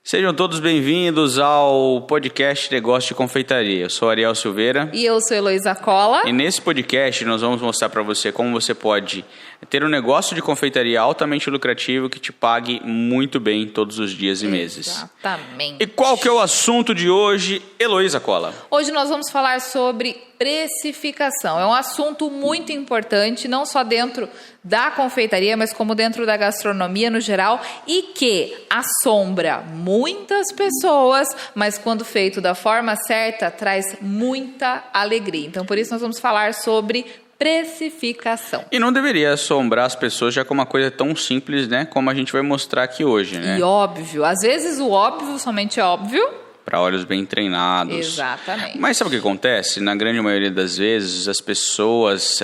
Sejam todos bem-vindos ao podcast Negócio de Confeitaria. Eu sou Ariel Silveira. E eu sou Heloísa Cola. E nesse podcast nós vamos mostrar para você como você pode ter um negócio de confeitaria altamente lucrativo que te pague muito bem todos os dias e meses. Exatamente. E qual que é o assunto de hoje, Heloísa Cola? Hoje nós vamos falar sobre precificação. É um assunto muito importante, não só dentro da confeitaria, mas como dentro da gastronomia no geral, e que assombra muitas pessoas, mas quando feito da forma certa, traz muita alegria. Então, por isso nós vamos falar sobre precificação. E não deveria assombrar as pessoas já com uma coisa tão simples, né, como a gente vai mostrar aqui hoje, né? E óbvio, às vezes o óbvio somente é óbvio. Para olhos bem treinados. Exatamente. Mas sabe o que acontece? Na grande maioria das vezes, as pessoas,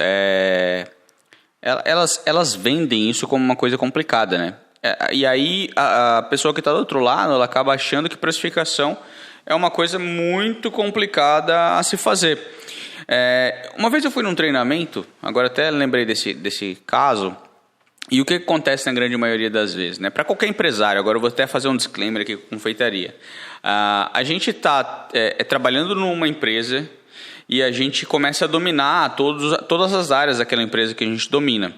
elas vendem isso como uma coisa complicada, né? E aí, a pessoa que está do outro lado, ela acaba achando que precificação é uma coisa muito complicada a se fazer. Uma vez eu fui num treinamento, agora até lembrei desse caso. E o que acontece na grande maioria das vezes, né? Para qualquer empresário, agora eu vou até fazer um disclaimer aqui com confeitaria. A gente está trabalhando numa empresa e a gente começa a dominar todas as áreas daquela empresa que a gente domina.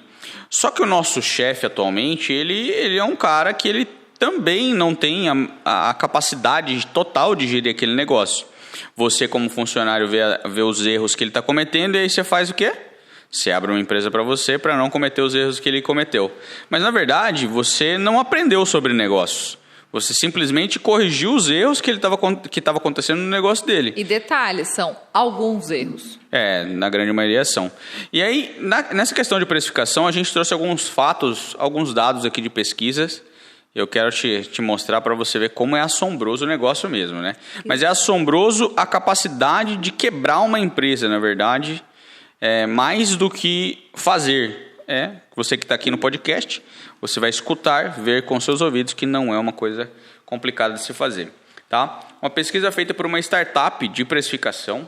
Só que o nosso chefe atualmente, ele é um cara que ele também não tem a capacidade total de gerir aquele negócio. Você, como funcionário, vê os erros que ele está cometendo e aí você faz o quê? Você abre uma empresa para você para não cometer os erros que ele cometeu. Mas, na verdade, você não aprendeu sobre negócios. Você simplesmente corrigiu os erros que estava acontecendo no negócio dele. E detalhes, são alguns erros. Na grande maioria são. E aí, nessa questão de precificação, a gente trouxe alguns fatos, alguns dados aqui de pesquisas. Eu quero te mostrar para você ver como é assombroso o negócio mesmo, né? Mas é assombroso a capacidade de quebrar uma empresa, na verdade. Mais do que fazer. Você que está aqui no podcast, você vai escutar, ver com seus ouvidos que não é uma coisa complicada de se fazer. Tá? Uma pesquisa feita por uma startup de precificação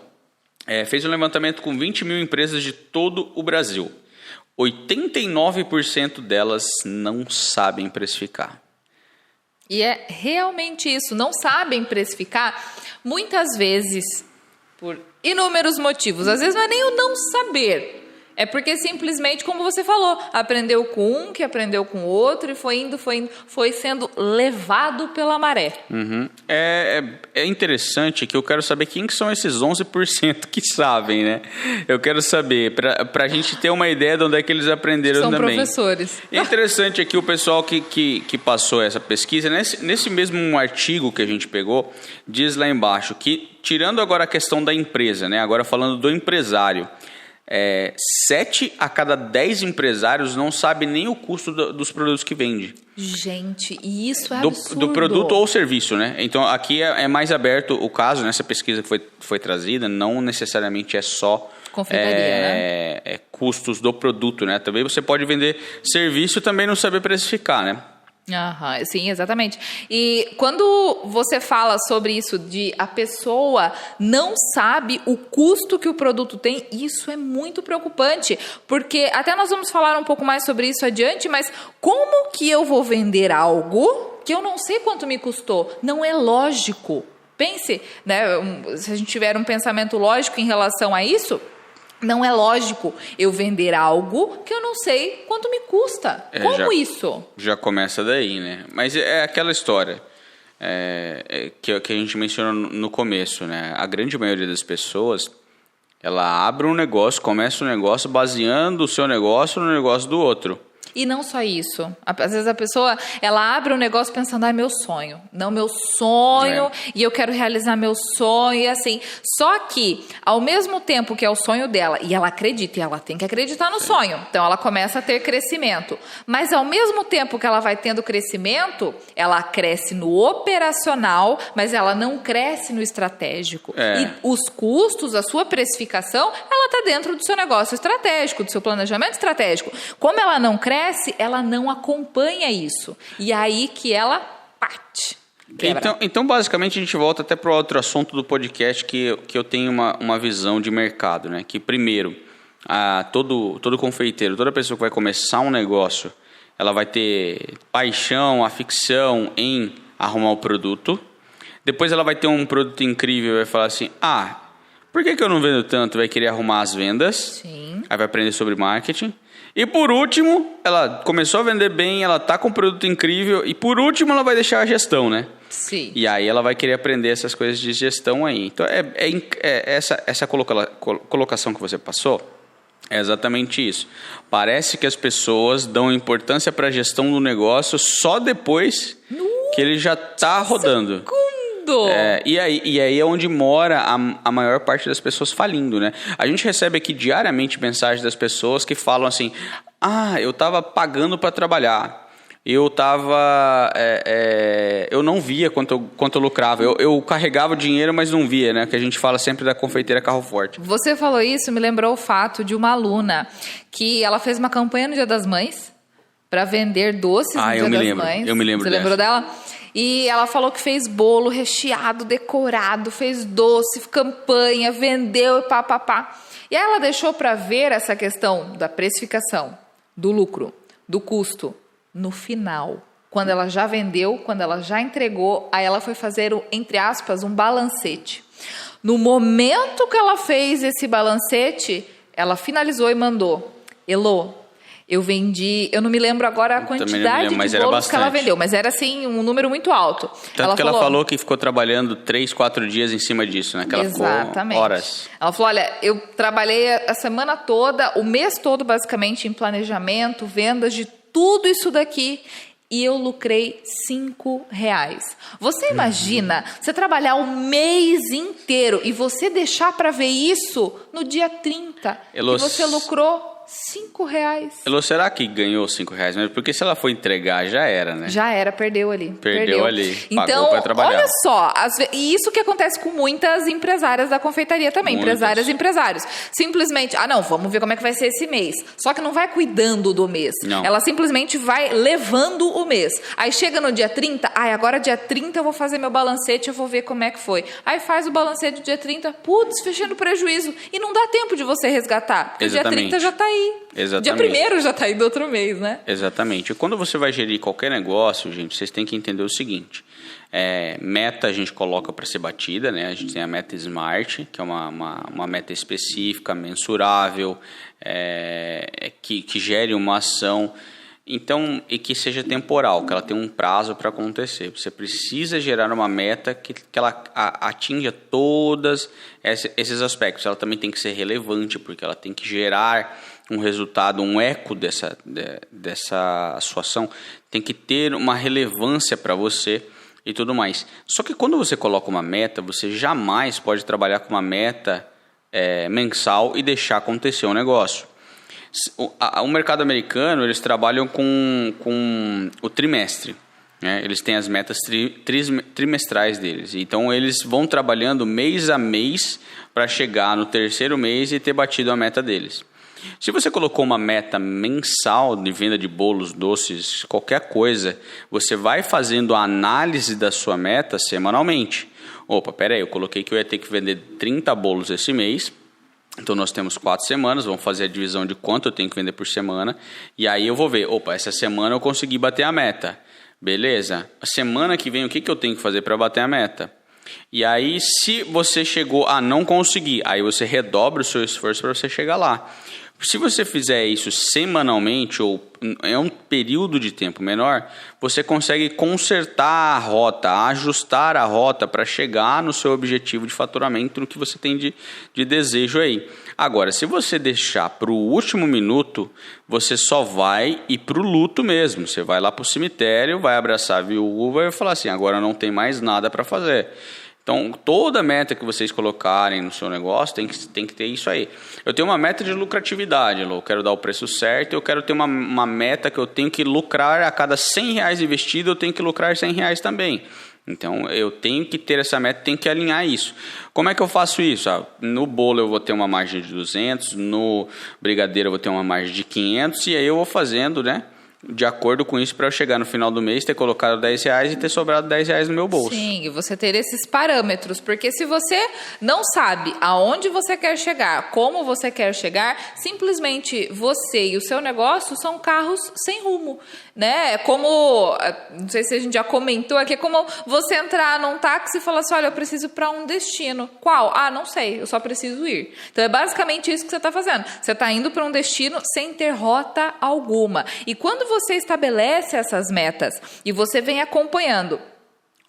fez um levantamento com 20 mil empresas de todo o Brasil. 89% delas não sabem precificar. E é realmente isso, não sabem precificar, muitas vezes por inúmeros motivos. Às vezes não é nem o não saber. É porque simplesmente, como você falou, aprendeu com um, que aprendeu com o outro, e foi sendo levado pela maré. Uhum. É interessante que eu quero saber quem que são esses 11% que sabem, né? Eu quero saber, para a gente ter uma ideia de onde é que eles aprenderam são também. São professores. É interessante aqui o pessoal que passou essa pesquisa, nesse mesmo artigo que a gente pegou, diz lá embaixo que, tirando agora a questão da empresa, né? Agora falando do empresário, 7 a cada 10 empresários não sabem nem o custo dos produtos que vende. Gente, e isso é absurdo. Do produto ou serviço, né? Então, aqui é mais aberto o caso, nessa pesquisa que foi trazida, não necessariamente é só confeitaria, né? Custos do produto, né? Também você pode vender serviço e também não saber precificar, né? Sim, exatamente. E quando você fala sobre isso de a pessoa não sabe o custo que o produto tem, isso é muito preocupante, porque até nós vamos falar um pouco mais sobre isso adiante, mas como que eu vou vender algo que eu não sei quanto me custou? Não é lógico. Pense, né, se a gente tiver um pensamento lógico em relação a isso, não é lógico eu vender algo que eu não sei quanto me custa. Como isso? Já começa daí, né? Mas é aquela história que a gente mencionou no começo, né? A grande maioria das pessoas, ela abre um negócio, começa um negócio baseando o seu negócio no negócio do outro. E não só isso. Às vezes a pessoa, ela abre um negócio pensando, meu sonho. Não, meu sonho, e eu quero realizar meu sonho, e assim. Só que, ao mesmo tempo que é o sonho dela, e ela acredita, e ela tem que acreditar no sonho. Então, ela começa a ter crescimento. Mas, ao mesmo tempo que ela vai tendo crescimento, ela cresce no operacional, mas ela não cresce no estratégico. E os custos, a sua precificação, ela está dentro do seu negócio estratégico, do seu planejamento estratégico. Como ela não cresce, ela não acompanha isso. E aí que ela parte. Então, basicamente, a gente volta até para o outro assunto do podcast que eu tenho uma visão de mercado, né? Que, primeiro, todo confeiteiro, toda pessoa que vai começar um negócio, ela vai ter paixão, afição em arrumar o produto. Depois ela vai ter um produto incrível e vai falar assim, por que eu não vendo tanto? Vai querer arrumar as vendas. Sim. Aí vai aprender sobre marketing. E por último, ela começou a vender bem, ela tá com um produto incrível. E por último, ela vai deixar a gestão, né? Sim. E aí ela vai querer aprender essas coisas de gestão aí. Então, essa colocação que você passou é exatamente isso. Parece que as pessoas dão importância para a gestão do negócio só depois que ele já tá rodando. E aí é onde mora a maior parte das pessoas falindo, né? A gente recebe aqui diariamente mensagens das pessoas que falam assim, eu tava pagando para trabalhar, eu não via quanto eu lucrava, eu carregava o dinheiro, mas não via, né? Que a gente fala sempre da confeiteira carro forte. Você falou isso, me lembrou o fato de uma aluna que ela fez uma campanha no Dia das Mães para vender doces no Dia das Mães. Eu me lembro Você dessa. lembrou dela? E ela falou que fez bolo recheado, decorado, fez doce, campanha, vendeu e pá. E aí ela deixou para ver essa questão da precificação, do lucro, do custo, no final. Quando ela já vendeu, quando ela já entregou, aí ela foi fazer, entre aspas, um balancete. No momento que ela fez esse balancete, ela finalizou e mandou. Elô, eu vendi, eu não me lembro agora a quantidade de bolos que ela vendeu, mas era assim um número muito alto. Tanto que ela falou que ficou trabalhando 3, 4 dias em cima disso, né? Que ela Exatamente. Ficou horas. Ela falou, olha, eu trabalhei a semana toda, o mês todo basicamente em planejamento, vendas de tudo isso daqui e eu lucrei R$5. Você imagina você trabalhar o mês inteiro e você deixar para ver isso no dia 30 e você lucrou R$5. Elô, será que ganhou R$5 mesmo? Porque se ela for entregar, já era, né? Já era, perdeu ali. Perdeu ali. Então, pra trabalhar. olha só, e isso que acontece com muitas empresárias da confeitaria também, empresárias e empresários. Simplesmente, não, vamos ver como é que vai ser esse mês. Só que não vai cuidando do mês. Não. Ela simplesmente vai levando o mês. Aí chega no dia 30, agora dia 30 eu vou fazer meu balancete, eu vou ver como é que foi. Aí faz o balancete do dia 30, fechando prejuízo. E não dá tempo de você resgatar, porque Exatamente. dia 30 já tá aí. Exatamente. Dia 1º já tá aí do outro mês, né? Exatamente. E quando você vai gerir qualquer negócio, gente, vocês têm que entender o seguinte. Meta a gente coloca para ser batida, né? A gente tem a meta SMART, que é uma meta específica, mensurável, que gere uma ação. Então, e que seja temporal, que ela tenha um prazo para acontecer. Você precisa gerar uma meta que ela atinja todos esses aspectos. Ela também tem que ser relevante, porque ela tem que gerar um resultado, um eco dessa sua ação. Tem que ter uma relevância para você e tudo mais. Só que quando você coloca uma meta, você jamais pode trabalhar com uma meta mensal e deixar acontecer um negócio. O mercado americano, eles trabalham com o trimestre, né? Eles têm as metas trimestrais deles. Então, eles vão trabalhando mês a mês para chegar no terceiro mês e ter batido a meta deles. Se você colocou uma meta mensal de venda de bolos, doces, qualquer coisa, você vai fazendo a análise da sua meta semanalmente. Peraí, eu coloquei que eu ia ter que vender 30 bolos esse mês. Então, nós temos 4 semanas, vamos fazer a divisão de quanto eu tenho que vender por semana. E aí eu vou ver, essa semana eu consegui bater a meta. Beleza? A semana que vem, o que eu tenho que fazer para bater a meta? E aí, se você chegou a não conseguir, aí você redobra o seu esforço para você chegar lá. Se você fizer isso semanalmente ou em um período de tempo menor, você consegue consertar a rota, ajustar a rota para chegar no seu objetivo de faturamento, no que você tem de desejo aí. Agora, se você deixar para o último minuto, você só vai ir para o luto mesmo. Você vai lá para o cemitério, vai abraçar a viúva e vai falar assim, agora não tem mais nada para fazer. Então, toda meta que vocês colocarem no seu negócio tem que ter isso aí. Eu tenho uma meta de lucratividade, eu quero dar o preço certo, eu quero ter uma meta que eu tenho que lucrar a cada R$100 investido, eu tenho que lucrar R$100 também. Então, eu tenho que ter essa meta, tenho que alinhar isso. Como é que eu faço isso? No bolo eu vou ter uma margem de 200, no brigadeiro eu vou ter uma margem de 500, e aí eu vou fazendo, né? de acordo com isso para eu chegar no final do mês, ter colocado R$10 e ter sobrado R$10 no meu bolso. Sim, e você ter esses parâmetros, porque se você não sabe aonde você quer chegar, como você quer chegar, simplesmente você e o seu negócio são carros sem rumo, né? É como, não sei se a gente já comentou aqui, é como você entrar num táxi e falar assim, olha, eu preciso para um destino. Qual? Ah, não sei, eu só preciso ir. Então é basicamente isso que você está fazendo. Você está indo para um destino sem ter rota alguma. E quando você estabelece essas metas e você vem acompanhando,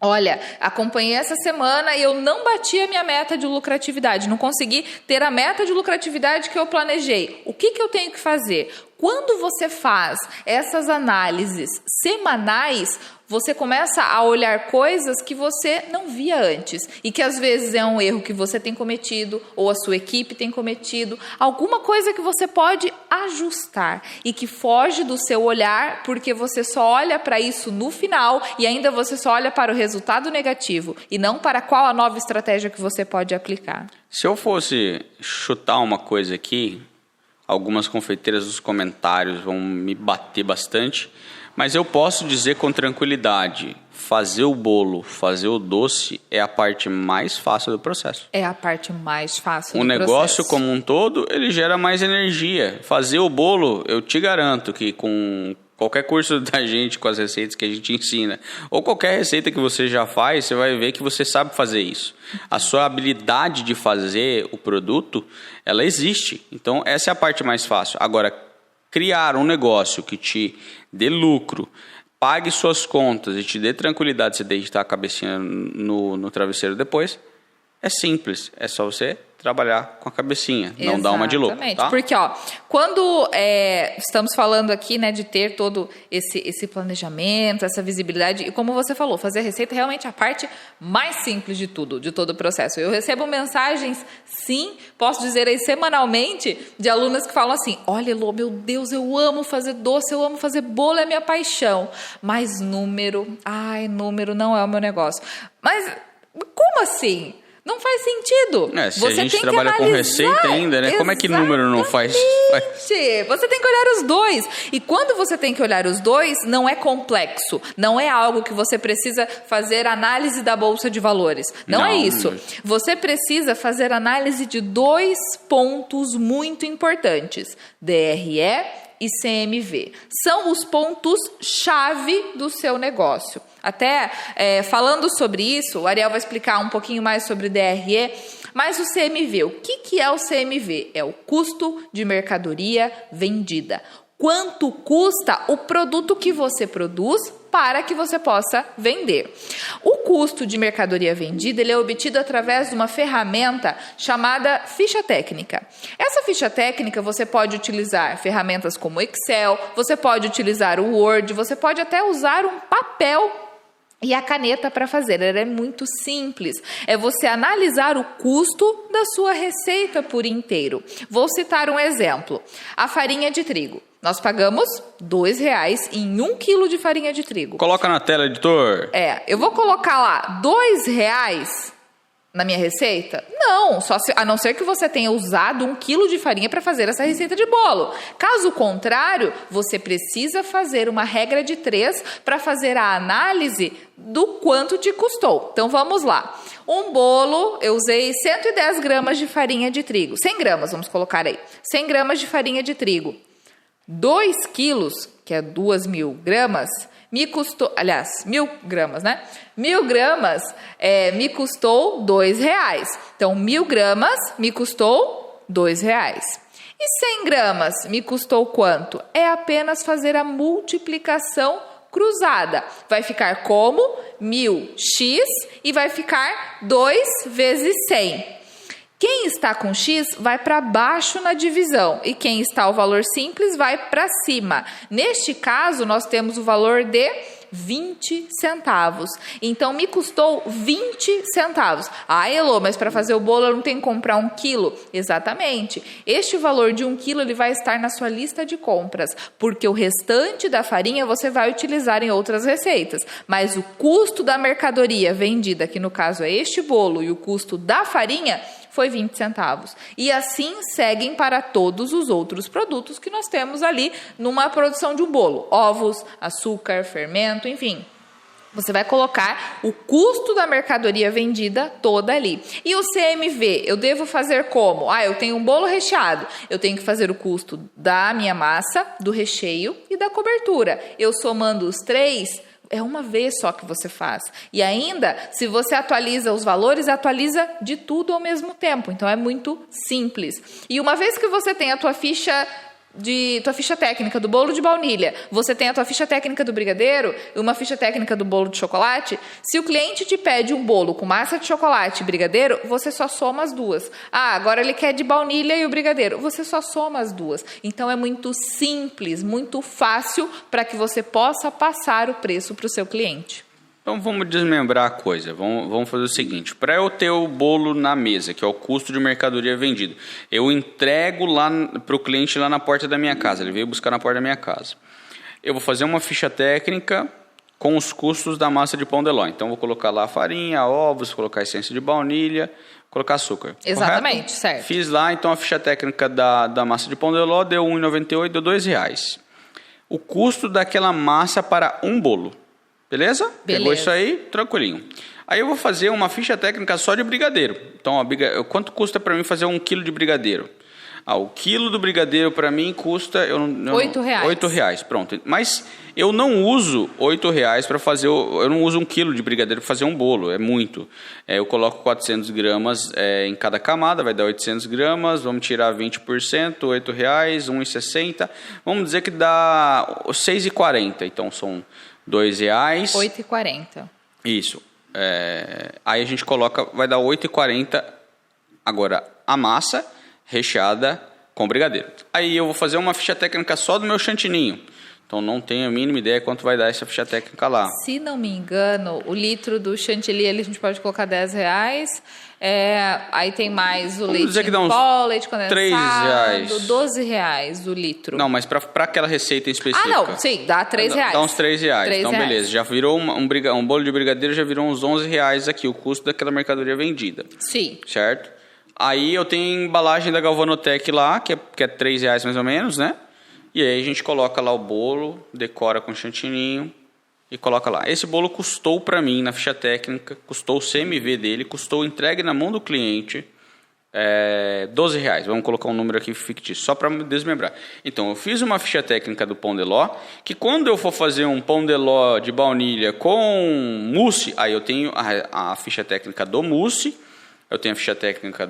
olha, acompanhei essa semana e eu não bati a minha meta de lucratividade, não consegui ter a meta de lucratividade que eu planejei. O que eu tenho que fazer? Quando você faz essas análises semanais, você começa a olhar coisas que você não via antes e que às vezes é um erro que você tem cometido ou a sua equipe tem cometido, alguma coisa que você pode ajustar e que foge do seu olhar porque você só olha para isso no final e ainda você só olha para o resultado negativo e não para qual a nova estratégia que você pode aplicar. Se eu fosse chutar uma coisa aqui, algumas confeiteiras nos comentários vão me bater bastante, mas eu posso dizer com tranquilidade, fazer o bolo, fazer o doce é a parte mais fácil do processo. É a parte mais fácil do processo. O negócio processo. como um todo, ele gera mais energia. Fazer o bolo, eu te garanto que com qualquer curso da gente, com as receitas que a gente ensina, ou qualquer receita que você já faz, você vai ver que você sabe fazer isso. A sua habilidade de fazer o produto, ela existe. Então, essa é a parte mais fácil. Agora, criar um negócio que te dê lucro, pague suas contas e te dê tranquilidade de você deitar a cabecinha no travesseiro depois, é simples. É só você trabalhar com a cabecinha, não dar uma de louco. Exatamente, tá? Porque quando estamos falando aqui, né, de ter todo esse planejamento, essa visibilidade, e como você falou, fazer a receita é realmente a parte mais simples de tudo, de todo o processo. Eu recebo mensagens, sim, posso dizer aí semanalmente, de alunas que falam assim, olha, Elô, meu Deus, eu amo fazer doce, eu amo fazer bolo, é minha paixão, mas número não é o meu negócio. Mas como assim? Não faz sentido. Se você a gente trabalha com receita ainda, né? Como é que número não faz? Você tem que olhar os dois. E quando você tem que olhar os dois, não é complexo. Não é algo que você precisa fazer análise da Bolsa de Valores. Não é isso. Você precisa fazer análise de 2 pontos muito importantes. DRE e CMV. São os pontos-chave do seu negócio. Até falando sobre isso, o Ariel vai explicar um pouquinho mais sobre DRE, mas o CMV, o que é o CMV? É o custo de mercadoria vendida. Quanto custa o produto que você produz para que você possa vender? O custo de mercadoria vendida ele é obtido através de uma ferramenta chamada ficha técnica. Essa ficha técnica você pode utilizar ferramentas como Excel, você pode utilizar o Word, você pode até usar um papel e a caneta para fazer. Ela é muito simples. É você analisar o custo da sua receita por inteiro. Vou citar um exemplo. A farinha de trigo. Nós pagamos R$2 em 1 quilo de farinha de trigo. Coloca na tela, editor. Eu vou colocar lá R$2 na minha receita? Não, a não ser que você tenha usado 1 quilo de farinha para fazer essa receita de bolo. Caso contrário, você precisa fazer uma regra de 3 para fazer a análise do quanto te custou. Então vamos lá. Um bolo, eu usei 110 gramas de farinha de trigo. 100 gramas, vamos colocar aí. 100 gramas de farinha de trigo. 2 quilos, que é 2.000 gramas, me custou, aliás, 1.000 gramas, né? 1.000 gramas me custou R$2. Então, 1.000 gramas me custou R$2. E 100 gramas me custou quanto? É apenas fazer a multiplicação cruzada. Vai ficar como 1.000x e vai ficar 2 vezes 100. Quem está com X vai para baixo na divisão e quem está o valor simples vai para cima. Neste caso, nós temos o valor de 20 centavos. Então, me custou 20 centavos. Ah, Elô, mas para fazer o bolo eu não tenho que comprar 1 quilo. Exatamente. Este valor de 1 quilo ele vai estar na sua lista de compras, porque o restante da farinha você vai utilizar em outras receitas. Mas o custo da mercadoria vendida, que no caso é este bolo, e o custo da farinha foi 20 centavos. E assim seguem para todos os outros produtos que nós temos ali numa produção de um bolo. Ovos, açúcar, fermento, enfim. Você vai colocar o custo da mercadoria vendida toda ali. E o CMV, eu devo fazer como? Eu tenho um bolo recheado. Eu tenho que fazer o custo da minha massa, do recheio e da cobertura. Eu somando os três, é uma vez só que você faz. E ainda, se você atualiza os valores, atualiza de tudo ao mesmo tempo. Então, é muito simples. E uma vez que você tem a tua ficha técnica do bolo de baunilha, você tem a tua ficha técnica do brigadeiro e uma ficha técnica do bolo de chocolate, se o cliente te pede um bolo com massa de chocolate e brigadeiro, você só soma as duas. Agora ele quer de baunilha e o brigadeiro, você só soma as duas. Então é muito simples, muito fácil para que você possa passar o preço para o seu cliente. Então vamos desmembrar a coisa, vamos fazer o seguinte, para eu ter o bolo na mesa, que é o custo de mercadoria vendida, eu entrego lá para o cliente lá na porta da minha casa, ele veio buscar na porta da minha casa. Eu vou fazer uma ficha técnica com os custos da massa de pão de ló, então vou colocar lá farinha, ovos, colocar essência de baunilha, colocar açúcar. Exatamente, correto? certo. Fiz lá, então a ficha técnica da massa de pão de ló deu R$1,98, deu R$2. O custo daquela massa para um bolo. Beleza? Pegou isso aí, tranquilinho. Aí eu vou fazer uma ficha técnica só de brigadeiro. Então, quanto custa para mim fazer 1 quilo de brigadeiro? O quilo do brigadeiro para mim custa... R$8. R$8, pronto. Mas eu não uso R$8 para fazer... Eu não uso 1 quilo de brigadeiro para fazer um bolo, é muito. Eu coloco 400 gramas em cada camada, vai dar 800 gramas, vamos tirar 20%, R$8, R$1,60. Vamos dizer que dá R$6,40, então são... R$2. 8,40. Isso. Aí a gente coloca, vai dar 8,40. Agora, a massa recheada com brigadeiro. Aí eu vou fazer uma ficha técnica só do meu chantininho. Então não tenho a mínima ideia quanto vai dar essa ficha técnica lá. Se não me engano, o litro do chantilly ali a gente pode colocar R$10. Aí tem mais o leite em pó, leite condensado, R$12 o litro. Não, mas para aquela receita em específica. Não, sim, dá R$3. Dá uns R$3. Então, beleza. Já virou um bolo de brigadeiro, já virou uns R$11 aqui, o custo daquela mercadoria vendida. Sim. Certo? Aí eu tenho a embalagem da Galvanotec lá, que é R$3 mais ou menos, né? E aí a gente coloca lá o bolo, decora com chantininho e coloca lá. Esse bolo custou para mim, na ficha técnica, custou o CMV dele, custou entregue na mão do cliente, R$12. Vamos colocar um número aqui fictício, só para desmembrar. Então, eu fiz uma ficha técnica do pão de ló, que quando eu for fazer um pão de ló de baunilha com mousse, aí eu tenho a ficha técnica do mousse, eu tenho a ficha técnica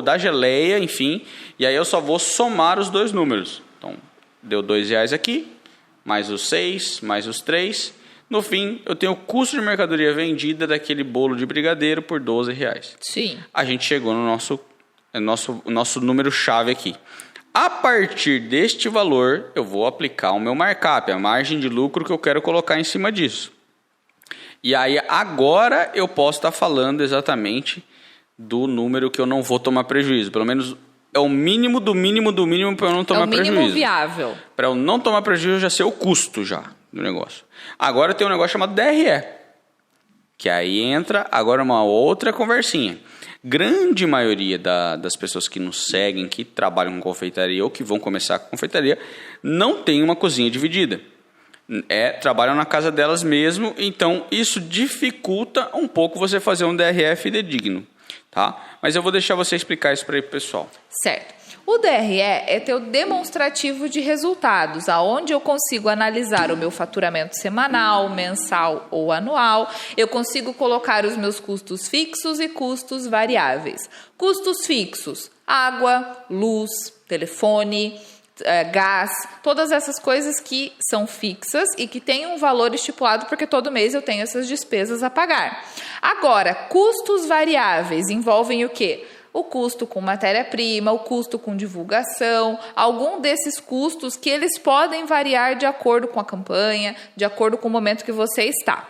da geleia, enfim, e aí eu só vou somar os dois números. Então, deu R$2 aqui, mais os 6, mais os 3. No fim, eu tenho o custo de mercadoria vendida daquele bolo de brigadeiro por R$12. Sim. A gente chegou no nosso número-chave aqui. A partir deste valor, eu vou aplicar o meu markup, a margem de lucro que eu quero colocar em cima disso. E aí, agora, eu posso estar falando exatamente do número que eu não vou tomar prejuízo. Pelo menos... é o mínimo do mínimo do mínimo para eu não tomar prejuízo. É o mínimo viável. Para eu não tomar prejuízo, já sei o custo já do negócio. Agora tem um negócio chamado DRE, que aí entra agora uma outra conversinha. Grande maioria das pessoas que nos seguem, que trabalham com confeitaria ou que vão começar com confeitaria, não tem uma cozinha dividida. Trabalham na casa delas mesmo, então isso dificulta um pouco você fazer um DRE fidedigno. Tá? Mas eu vou deixar você explicar isso para o pessoal. Certo. O DRE é teu demonstrativo de resultados, aonde eu consigo analisar o meu faturamento semanal, mensal ou anual. Eu consigo colocar os meus custos fixos e custos variáveis. Custos fixos: água, luz, telefone, gás, todas essas coisas que são fixas e que têm um valor estipulado, porque todo mês eu tenho essas despesas a pagar. Agora, custos variáveis envolvem o quê? O custo com matéria-prima, o custo com divulgação, algum desses custos que eles podem variar de acordo com a campanha, de acordo com o momento que você está.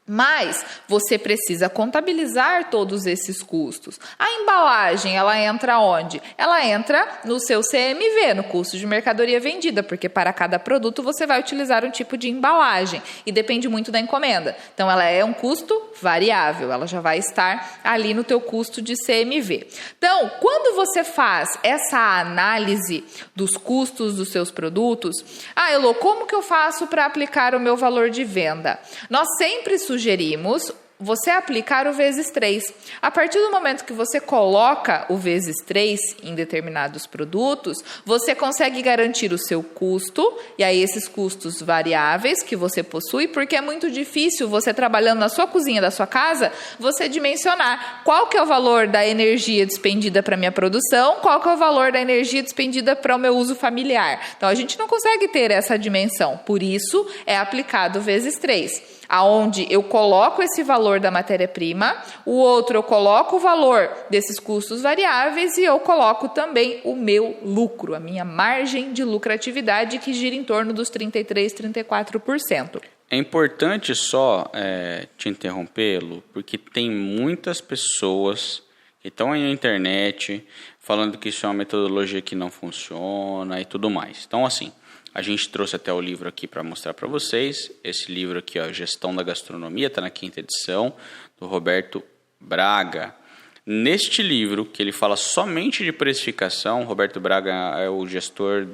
Mas você precisa contabilizar todos esses custos. A embalagem, ela entra onde? Ela entra no seu CMV, no custo de mercadoria vendida, porque para cada produto você vai utilizar um tipo de embalagem e depende muito da encomenda. Então, ela é um custo variável, ela já vai estar ali no teu custo de CMV. Então, quando você faz essa análise dos custos dos seus produtos, Elô, como que eu faço para aplicar o meu valor de venda? Nós sempre sugerimos você aplicar o vezes 3. A partir do momento que você coloca o vezes 3 em determinados produtos, você consegue garantir o seu custo, e aí esses custos variáveis que você possui, porque é muito difícil você trabalhando na sua cozinha da sua casa, você dimensionar qual que é o valor da energia despendida para a minha produção, qual que é o valor da energia despendida para o meu uso familiar. Então, a gente não consegue ter essa dimensão, por isso é aplicado o vezes 3. Aonde eu coloco esse valor da matéria-prima, o outro eu coloco o valor desses custos variáveis e eu coloco também o meu lucro, a minha margem de lucratividade que gira em torno dos 33%, 34%. É importante só te interromper, Lu, porque tem muitas pessoas que estão aí na internet falando que isso é uma metodologia que não funciona e tudo mais. Então, assim, a gente trouxe até o livro aqui para mostrar para vocês. Esse livro aqui, ó, Gestão da Gastronomia, está na 5ª edição, do Roberto Braga. Neste livro, que ele fala somente de precificação, Roberto Braga é o gestor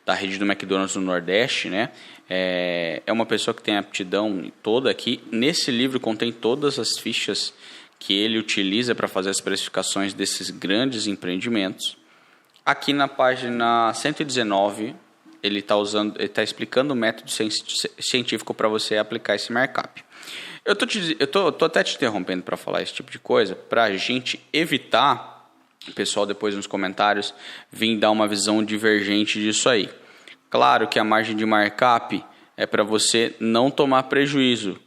da rede do McDonald's no Nordeste, né? É uma pessoa que tem aptidão toda aqui. Nesse livro contém todas as fichas que ele utiliza para fazer as precificações desses grandes empreendimentos. Aqui na página 119... ele está explicando o método científico para você aplicar esse markup. Eu tô até te interrompendo para falar esse tipo de coisa, para a gente evitar, o pessoal depois nos comentários, vir dar uma visão divergente disso aí. Claro que a margem de markup é para você não tomar prejuízo.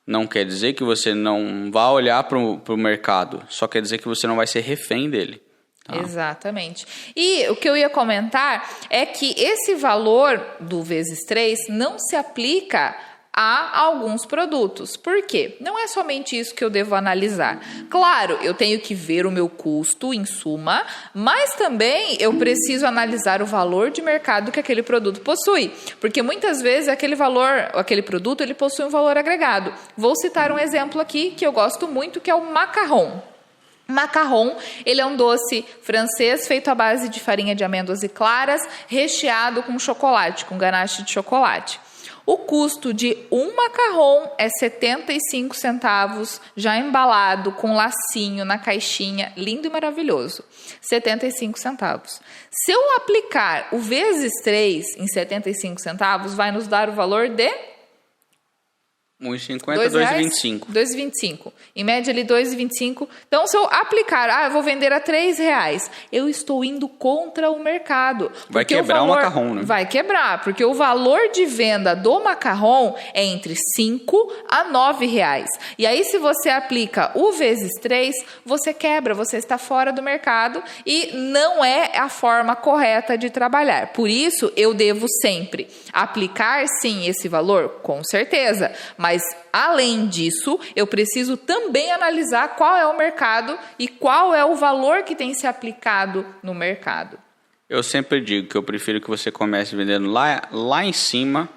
Não quer dizer que você não vá olhar para o mercado, só quer dizer que você não vai ser refém dele. Ah. Exatamente. E o que eu ia comentar é que esse valor do vezes 3 não se aplica a alguns produtos. Por quê? Não é somente isso que eu devo analisar. Claro, eu tenho que ver o meu custo em suma, mas também eu preciso analisar o valor de mercado que aquele produto possui. Porque muitas vezes aquele produto, ele possui um valor agregado. Vou citar um exemplo aqui que eu gosto muito, que é o macarrão. Macarrão, ele é um doce francês feito à base de farinha de amêndoas e claras, recheado com chocolate, com ganache de chocolate. O custo de um macarrão é 75 centavos, já embalado com lacinho na caixinha, lindo e maravilhoso. 75 centavos. Se eu aplicar o vezes 3 em 75 centavos, vai nos dar o valor de... 1,50, 2,25. 2,25. Em média ali, 2,25. Então, se eu aplicar, eu vou vender a R$3, eu estou indo contra o mercado. Vai quebrar o macarrão, né? Vai quebrar, porque o valor de venda do macarrão é entre R$5 a R$9. E aí, se você aplica o vezes 3, você quebra, você está fora do mercado e não é a forma correta de trabalhar. Por isso, eu devo sempre aplicar, sim, esse valor, com certeza, mas, além disso, eu preciso também analisar qual é o mercado e qual é o valor que tem se aplicado no mercado. Eu sempre digo que eu prefiro que você comece vendendo lá em cima.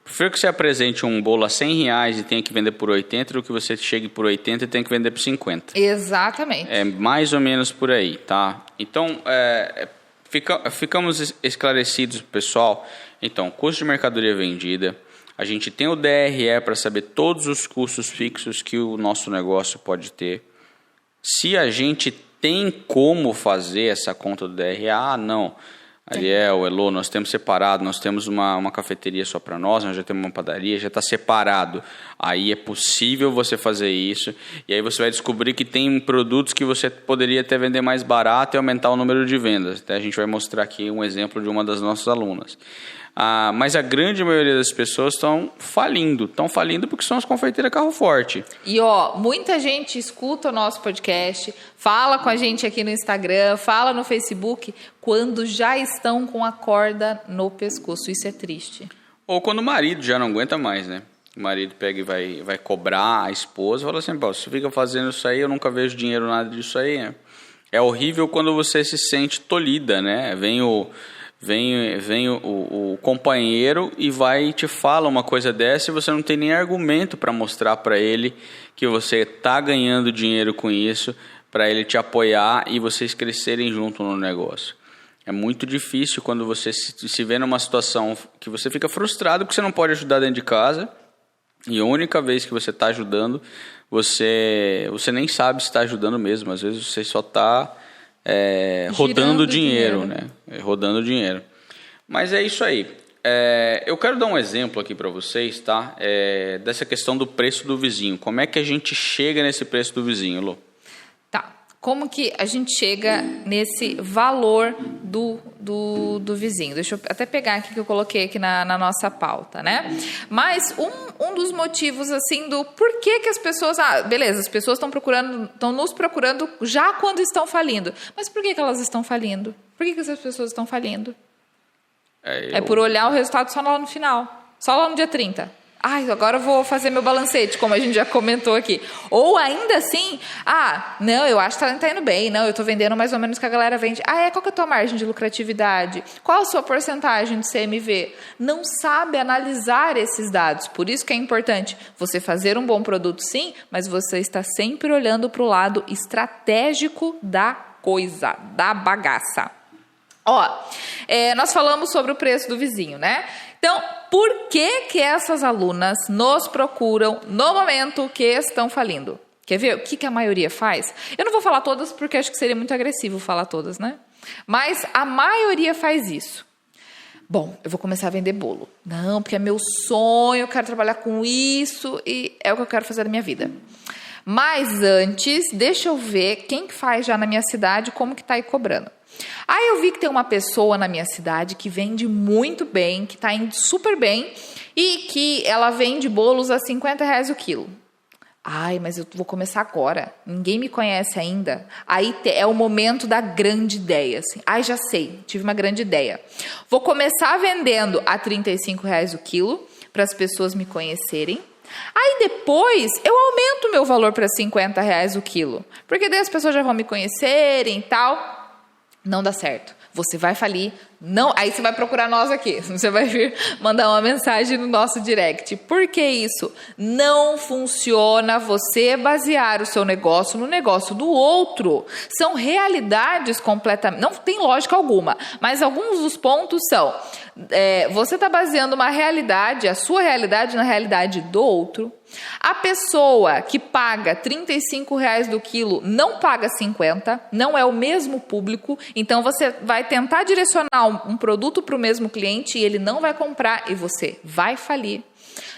Prefiro que você apresente um bolo a R$100 e tenha que vender por 80 do que você chegue por 80 e tenha que vender por 50. Exatamente. É mais ou menos por aí, tá? Então, ficamos esclarecidos, pessoal. Então, custo de mercadoria vendida. A gente tem o DRE para saber todos os custos fixos que o nosso negócio pode ter. Se a gente tem como fazer essa conta do DRE, não. Ariel, Elô, nós temos separado, nós temos uma cafeteria só para nós já temos uma padaria, já está separado. Aí é possível você fazer isso. E aí você vai descobrir que tem produtos que você poderia até vender mais barato e aumentar o número de vendas. Até a gente vai mostrar aqui um exemplo de uma das nossas alunas. Mas a grande maioria das pessoas estão falindo porque são as confeiteiras carro forte. E muita gente escuta o nosso podcast, fala com a gente aqui no Instagram, fala no Facebook, quando já estão com a corda no pescoço. Isso é triste. Ou quando o marido já não aguenta mais, né? O marido pega e vai cobrar a esposa, fala assim, pô, você fica fazendo isso aí, eu nunca vejo dinheiro, nada disso aí, né? É horrível quando você se sente tolhida, né? Vem o companheiro e vai e te fala uma coisa dessa e você não tem nem argumento para mostrar para ele que você está ganhando dinheiro com isso, para ele te apoiar e vocês crescerem junto no negócio. É muito difícil quando você se vê numa situação que você fica frustrado porque você não pode ajudar dentro de casa e a única vez que você está ajudando, você nem sabe se está ajudando mesmo. Às vezes você só está rodando dinheiro, né? Rodando dinheiro. Mas é isso aí. Eu quero dar um exemplo aqui para vocês, tá? Dessa questão do preço do vizinho. Como é que a gente chega nesse preço do vizinho, Lu? Tá. Como que a gente chega nesse valor do vizinho? Deixa eu até pegar aqui que eu coloquei aqui na nossa pauta, né? Mas um dos motivos, assim, do porquê que as pessoas... beleza, as pessoas estão nos procurando já quando estão falindo. Mas por que elas estão falindo? Por que essas pessoas estão falindo? É por olhar o resultado só lá no final. Só lá no dia 30. Agora eu vou fazer meu balancete, como a gente já comentou aqui. Ou ainda assim, não, eu acho que tá indo bem. Não, eu tô vendendo mais ou menos o que a galera vende. Qual que é a tua margem de lucratividade? Qual a sua porcentagem de CMV? Não sabe analisar esses dados. Por isso que é importante você fazer um bom produto, sim, mas você está sempre olhando para o lado estratégico da coisa, da bagaça. Nós falamos sobre o preço do vizinho, né? Então, por que essas alunas nos procuram no momento que estão falindo? Quer ver o que a maioria faz? Eu não vou falar todas porque acho que seria muito agressivo falar todas, né? Mas a maioria faz isso. Bom, eu vou começar a vender bolo. Não, porque é meu sonho, eu quero trabalhar com isso e é o que eu quero fazer na minha vida. Mas antes, deixa eu ver quem faz já na minha cidade, como que tá aí cobrando. Eu vi que tem uma pessoa na minha cidade que vende muito bem, que está indo super bem e que ela vende bolos a R$50 o quilo. Mas eu vou começar agora, ninguém me conhece ainda. Aí é o momento da grande ideia. Assim. Já sei, tive uma grande ideia. Vou começar vendendo a R$35 o quilo para as pessoas me conhecerem. Aí depois eu aumento o meu valor para R$50 o quilo, porque daí as pessoas já vão me conhecerem e tal. Não dá certo. Você vai falir. Não, aí você vai procurar nós aqui. Você vai vir mandar uma mensagem no nosso direct. Por que isso? Não funciona você basear o seu negócio no negócio do outro. São realidades completamente... Não tem lógica alguma. Mas alguns dos pontos são... você está baseando uma realidade, a sua realidade, na realidade do outro. A pessoa que paga R$35 do quilo não paga 50, não é o mesmo público, então você vai tentar direcionar um produto para o mesmo cliente e ele não vai comprar e você vai falir.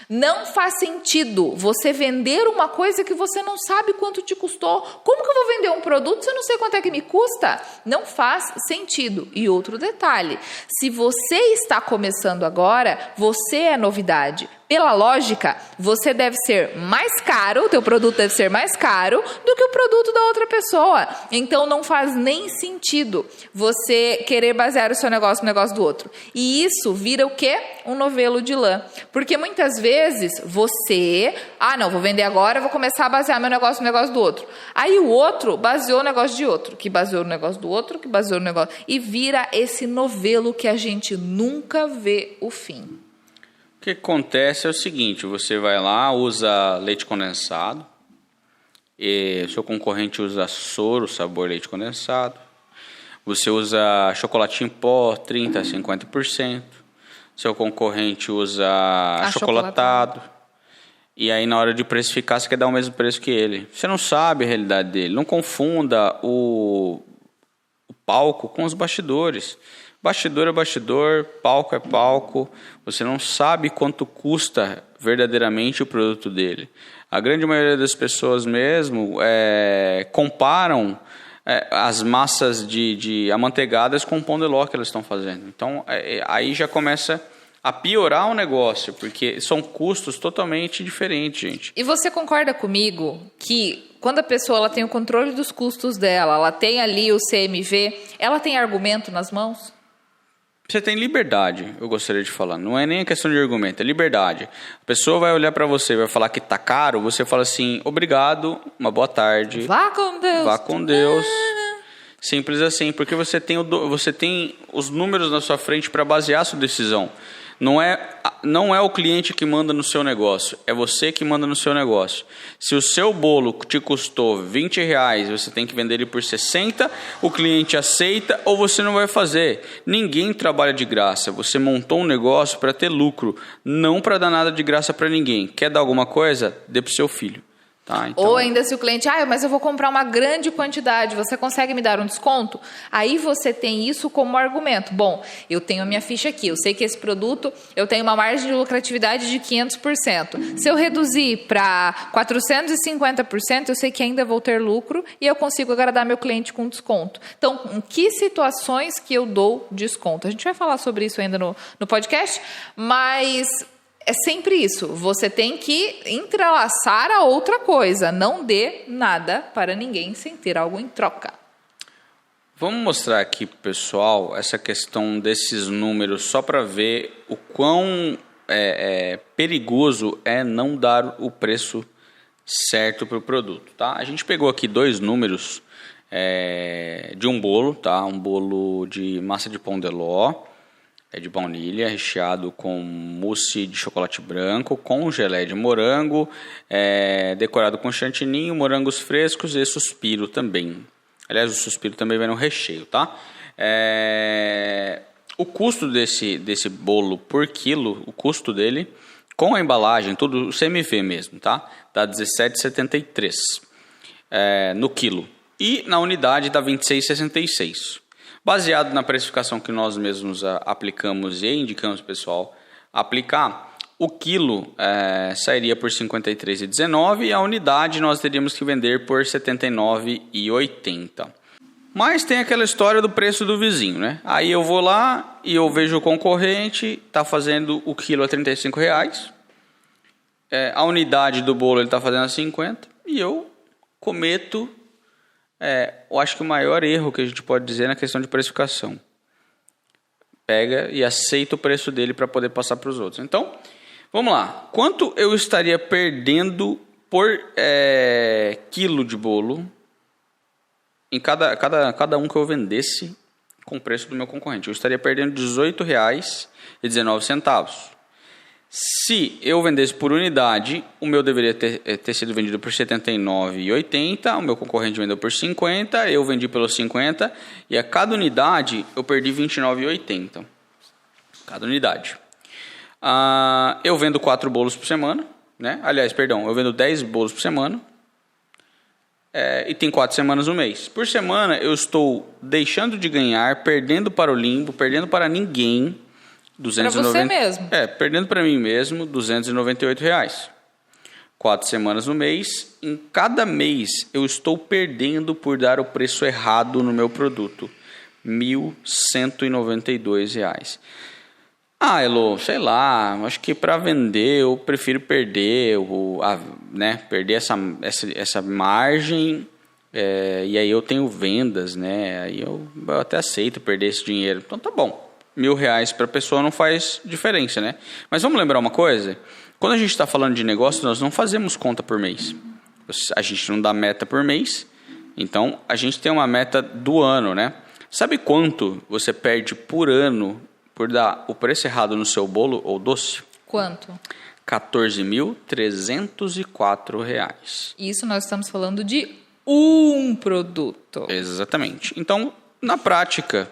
Não faz sentido você vender uma coisa que você não sabe quanto te custou. Como que eu vou vender um produto se eu não sei quanto é que me custa? Não faz sentido. E outro detalhe, se você está começando agora, você é novidade. Pela lógica, você deve ser mais caro, o teu produto deve ser mais caro do que o produto da outra pessoa. Então, não faz nem sentido você querer basear o seu negócio no negócio do outro. E isso vira o quê? Um novelo de lã. Porque muitas vezes você... não, vou vender agora, vou começar a basear meu negócio no negócio do outro. Aí o outro baseou o negócio de outro, que baseou no negócio do outro, que baseou no negócio... E vira esse novelo que a gente nunca vê o fim. O que acontece é o seguinte, você vai lá, usa leite condensado, e seu concorrente usa soro, sabor leite condensado, você usa chocolatinho em pó, 30% a 50%, seu concorrente usa achocolatado, e aí na hora de precificar você quer dar o mesmo preço que ele. Você não sabe a realidade dele, não confunda o palco com os bastidores. Bastidor é bastidor, palco é palco. Você não sabe quanto custa verdadeiramente o produto dele. A grande maioria das pessoas mesmo comparam as massas de amanteigadas com o pão de ló que elas estão fazendo. Então, aí já começa a piorar o negócio, porque são custos totalmente diferentes, gente. E você concorda comigo que quando a pessoa ela tem o controle dos custos dela, ela tem ali o CMV, ela tem argumento nas mãos? Você tem liberdade, eu gostaria de falar. Não é nem a questão de argumento, é liberdade. A pessoa vai olhar para você, vai falar que tá caro, você fala assim, obrigado, uma boa tarde. Vá com Deus. Vá com Deus. Simples assim, porque você tem os números na sua frente para basear a sua decisão. Não é o cliente que manda no seu negócio, é você que manda no seu negócio. Se o seu bolo te custou R$20, você tem que vender ele por 60, o cliente aceita ou você não vai fazer. Ninguém trabalha de graça, você montou um negócio para ter lucro, não para dar nada de graça para ninguém. Quer dar alguma coisa? Dê para o seu filho. Tá, então... Ou ainda se o cliente, mas eu vou comprar uma grande quantidade, você consegue me dar um desconto? Aí você tem isso como argumento. Bom, eu tenho a minha ficha aqui, eu sei que esse produto, eu tenho uma margem de lucratividade de 500%. Se eu reduzir para 450%, eu sei que ainda vou ter lucro e eu consigo agradar meu cliente com desconto. Então, em que situações que eu dou desconto? A gente vai falar sobre isso ainda no podcast, mas... é sempre isso, você tem que entrelaçar a outra coisa, não dê nada para ninguém sem ter algo em troca. Vamos mostrar aqui para o pessoal essa questão desses números só para ver o quão perigoso é não dar o preço certo para o produto. Tá? A gente pegou aqui 2 números de um bolo, tá? Um bolo de massa de pão de ló. É de baunilha, recheado com mousse de chocolate branco, com gelé de morango, decorado com chantininho, morangos frescos e suspiro também. Aliás, o suspiro também vem no recheio, tá? O custo desse bolo por quilo, o custo dele, com a embalagem, tudo CMV mesmo, tá? Dá R$17,73 no quilo. E na unidade dá R$26,66. Baseado na precificação que nós mesmos aplicamos e indicamos para o pessoal aplicar, o quilo sairia por R$ 53,19 e a unidade nós teríamos que vender por R$ 79,80. Mas tem aquela história do preço do vizinho, né? Aí eu vou lá e eu vejo o concorrente, está fazendo o quilo a R$ 35,00, a unidade do bolo ele está fazendo a 50 e eu cometo... eu acho que o maior erro que a gente pode dizer é na questão de precificação. Pega e aceita o preço dele para poder passar para os outros. Então, vamos lá. Quanto eu estaria perdendo por quilo de bolo em cada um que eu vendesse com o preço do meu concorrente? Eu estaria perdendo R$18,19. Se eu vendesse por unidade, o meu deveria ter sido vendido por R$ 79,80, o meu concorrente vendeu por 50, eu vendi pelos 50 e a cada unidade eu perdi R$ 29,80. Cada unidade. Eu vendo 4 bolos por semana, né? Aliás, perdão, eu vendo 10 bolos por semana e tem 4 semanas no mês. Por semana eu estou deixando de ganhar, perdendo para o limbo, perdendo para ninguém. Para você mesmo. Perdendo para mim mesmo, R$ 298. 4 semanas no mês. Em cada mês eu estou perdendo por dar o preço errado no meu produto. R$ 1.192. Elo, sei lá, acho que para vender eu prefiro perder, perder essa margem, e aí eu tenho vendas, né? Aí eu até aceito perder esse dinheiro. Então tá bom. R$1.000 para a pessoa não faz diferença, né? Mas vamos lembrar uma coisa? Quando a gente está falando de negócio, nós não fazemos conta por mês. A gente não dá meta por mês. Então, a gente tem uma meta do ano, né? Sabe quanto você perde por ano por dar o preço errado no seu bolo ou doce? Quanto? R$ 14.304. Isso nós estamos falando de um produto. Exatamente. Então, na prática...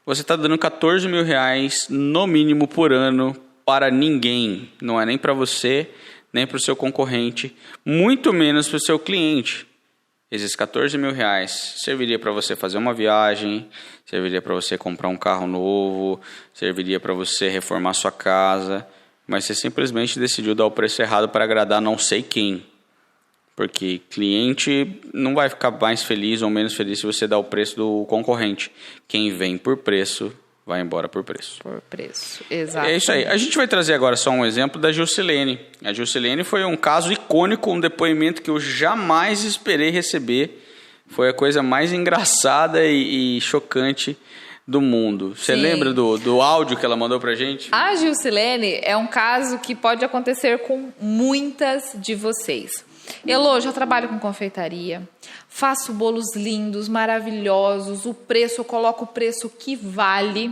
você está dando R$14.000 no mínimo por ano para ninguém. Não é nem para você, nem para o seu concorrente, muito menos para o seu cliente. Esses R$14.000 serviria para você fazer uma viagem, serviria para você comprar um carro novo, serviria para você reformar sua casa, mas você simplesmente decidiu dar o preço errado para agradar não sei quem. Porque cliente não vai ficar mais feliz ou menos feliz se você dá o preço do concorrente. Quem vem por preço, vai embora por preço. Por preço, exato. É isso aí. A gente vai trazer agora só um exemplo da Gilcilene. A Gilcilene foi um caso icônico, um depoimento que eu jamais esperei receber. Foi a coisa mais engraçada e chocante do mundo. Você Sim. lembra do áudio que ela mandou pra gente? A Gilcilene é um caso que pode acontecer com muitas de vocês. Elô, já trabalho com confeitaria, faço bolos lindos, maravilhosos, o preço, eu coloco o preço que vale,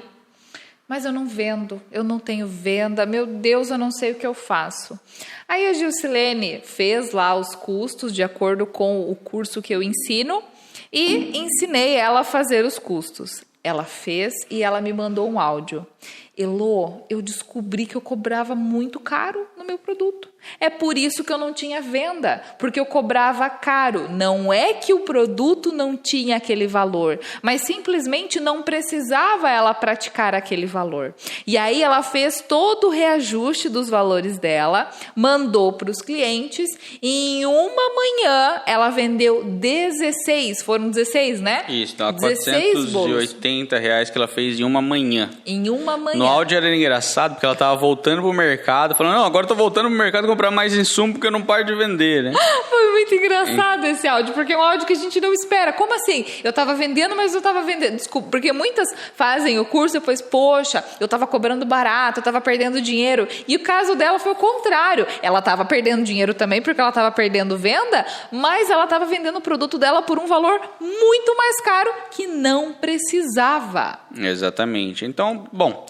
mas eu não vendo, eu não tenho venda, meu Deus, eu não sei o que eu faço. Aí a Gilcilene fez lá os custos de acordo com o curso que eu ensino e ensinei ela a fazer os custos. Ela fez e ela me mandou um áudio. Elô, eu descobri que eu cobrava muito caro no meu produto. É por isso que eu não tinha venda, porque eu cobrava caro. Não é que o produto não tinha aquele valor, mas simplesmente não precisava ela praticar aquele valor. E aí ela fez todo o reajuste dos valores dela, mandou para os clientes e em uma manhã ela vendeu 16, foram 16, né? Isso, então, R$16 que ela fez em uma manhã. Em uma manhã. No áudio era engraçado, porque ela tava voltando pro mercado, falando, não, agora eu tô voltando pro mercado comprar mais insumo, porque eu não paro de vender, né? Foi muito engraçado esse áudio, porque é um áudio que a gente não espera. Como assim? Eu tava vendendo, mas eu tava vendendo. Desculpa, porque muitas fazem o curso e depois, poxa, eu tava cobrando barato, eu tava perdendo dinheiro. E o caso dela foi o contrário. Ela tava perdendo dinheiro também, porque ela tava perdendo venda, mas ela tava vendendo o produto dela por um valor muito mais caro que não precisava. Exatamente. Então, bom,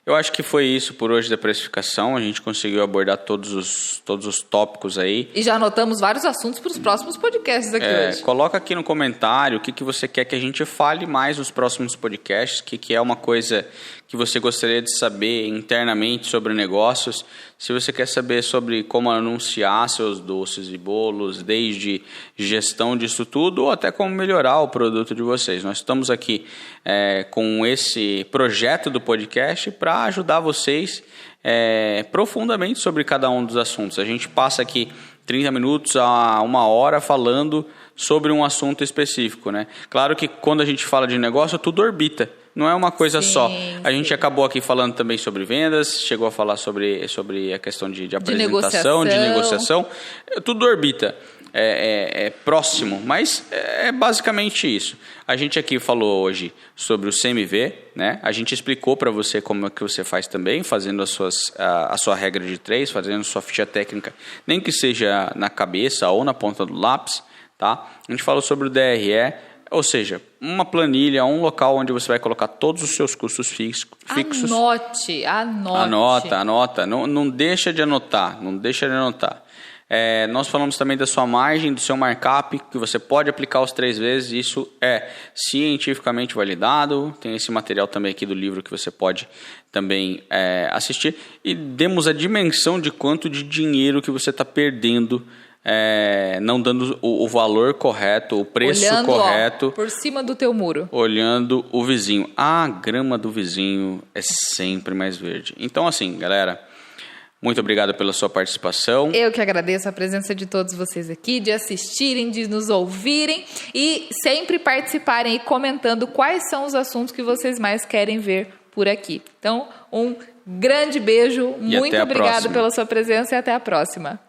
eu acho que foi isso por hoje da precificação. A gente conseguiu abordar todos os tópicos aí. E já anotamos vários assuntos para os próximos podcasts aqui hoje. Coloca aqui no comentário o que você quer que a gente fale mais nos próximos podcasts, o que é uma coisa que você gostaria de saber internamente sobre negócios. Se você quer saber sobre como anunciar seus doces e bolos, desde gestão disso tudo, ou até como melhorar o produto de vocês. Nós estamos aqui com esse projeto do podcast para ajudar vocês profundamente sobre cada um dos assuntos. A gente passa aqui 30 minutos a 1 hora falando sobre um assunto específico, né? Claro que quando a gente fala de negócio, tudo orbita. Não é uma coisa só. A gente acabou aqui falando também sobre vendas, chegou a falar sobre a questão de apresentação, de negociação. Tudo orbita. É próximo, mas é basicamente isso. A gente aqui falou hoje sobre o CMV, né? A gente explicou para você como é que você faz também, fazendo a sua regra de 3, fazendo sua ficha técnica, nem que seja na cabeça ou na ponta do lápis, tá? A gente falou sobre o DRE, ou seja, uma planilha, um local onde você vai colocar todos os seus custos fixos. Anote. Anota. Não deixa de anotar, nós falamos também da sua margem, do seu markup, que você pode aplicar os 3 vezes. Isso é cientificamente validado. Tem esse material também aqui do livro que você pode também assistir. E demos a dimensão de quanto de dinheiro que você está perdendo, não dando o valor correto, o preço correto. Por cima do teu muro. Olhando o vizinho. A grama do vizinho é sempre mais verde. Então, assim, galera, muito obrigado pela sua participação. Eu que agradeço a presença de todos vocês aqui, de assistirem, de nos ouvirem e sempre participarem e comentando quais são os assuntos que vocês mais querem ver por aqui. Então, um grande beijo, muito obrigado pela sua presença e até a próxima.